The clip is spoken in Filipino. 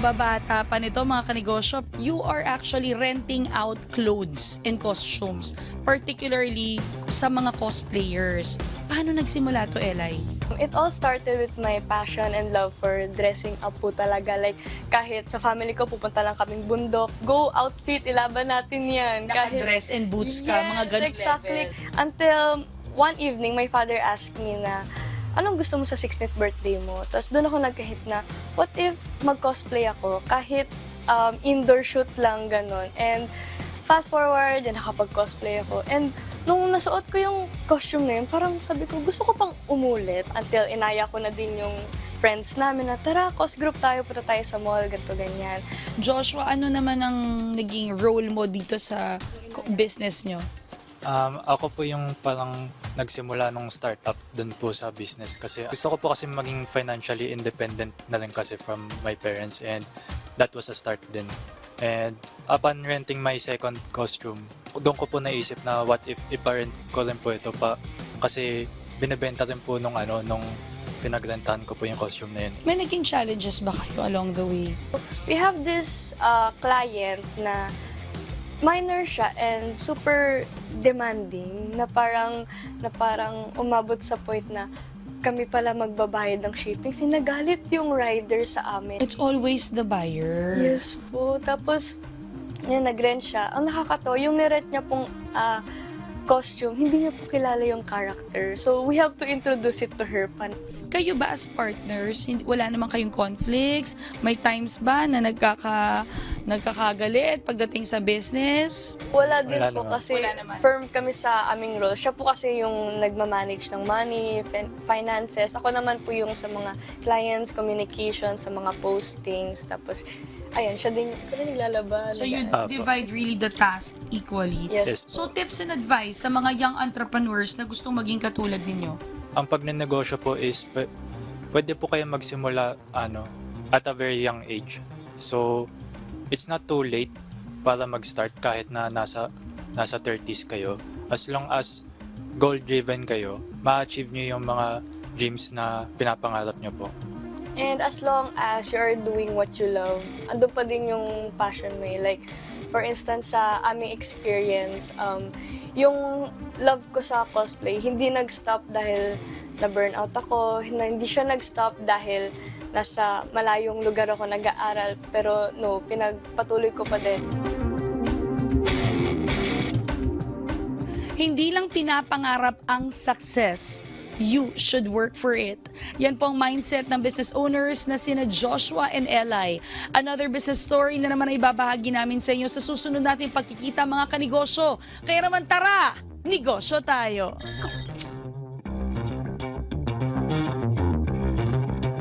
kababata pa nito mga kanegosyo, you are actually renting out clothes and costumes, particularly sa mga cosplayers. Paano nagsimula to, Eli? It all started with my passion and love for dressing up po talaga. Like, kahit sa family ko, pupunta lang kaming bundok. Go outfit, ilaban natin yan. Naka-dress and boots ka, mga ganun exactly. level. Until one evening, my father asked me na, anong gusto mo sa 16th birthday mo? Tapos doon ako nagkahit na, what if mag-cosplay ako? Kahit indoor shoot lang, ganun. And fast forward, nakapag-cosplay ako. And nung nasuot ko yung costume na yun, parang sabi ko, gusto ko pang umulit. Until inaya ko na din yung friends namin na, tara, cos group tayo, punta tayo sa mall, ganito, ganyan. Joshua, ano naman ang naging role mo dito sa business nyo? Ako po yung parang nagsimula nung startup dun po sa business kasi gusto ko po kasi maging financially independent na rin kasi from my parents, and that was a start din. And upon renting my second costume, doon ko po naisip na what if iparent ko rin po ito pa, kasi binebenta rin po nung pinagrentahan ko po yung costume na yun. May naging challenges ba kayo along the way? We have this client na minor siya and super demanding na parang umabot sa point na kami pala magbabayad ng shipping. Pinagalit yung rider sa amin. It's always the buyer. Yes po. Tapos, yan, nag-rent siya. Ang nakakatawa, yung nirent niya pong costume, hindi niya po kilala yung character. So, we have to introduce it to her. Kayo ba as partners, wala naman kayong conflicts? May times ba na nagkakagalit pagdating sa business? Wala din Wala po naman. kasi Wala naman. firm kami sa aming role. Siya po kasi yung nagmamanage ng money, finances. Ako naman po yung sa mga clients, communication, sa mga postings. Tapos, ayan, siya din yung naglalaba. So you Apo. divide really the task equally. Yes. So tips and advice sa mga young entrepreneurs na gustong maging katulad ninyo? Ang pagnenegosyo po is pwede po kayo magsimula at a very young age. So it's not too late para mag-start kahit na nasa 30s kayo. As long as goal-driven kayo, ma-achieve nyo yung mga dreams na pinapangarap nyo po. And as long as you're doing what you love, andun pa din yung passion mo eh. Like, for instance, sa aming experience, yung love ko sa cosplay, hindi nag-stop dahil na-burnout ako, hindi siya nag-stop dahil nasa malayong lugar ako nag-aaral, pero no, pinagpatuloy ko pa din. Hindi lang pinapangarap ang success, you should work for it. Yan po ang mindset ng business owners na sina Joshua and Eli. Another business story na naman ay ibabahagi namin sa inyo sa susunod nating pagkikita mga kanegosyo. Kaya naman tara, negosyo tayo!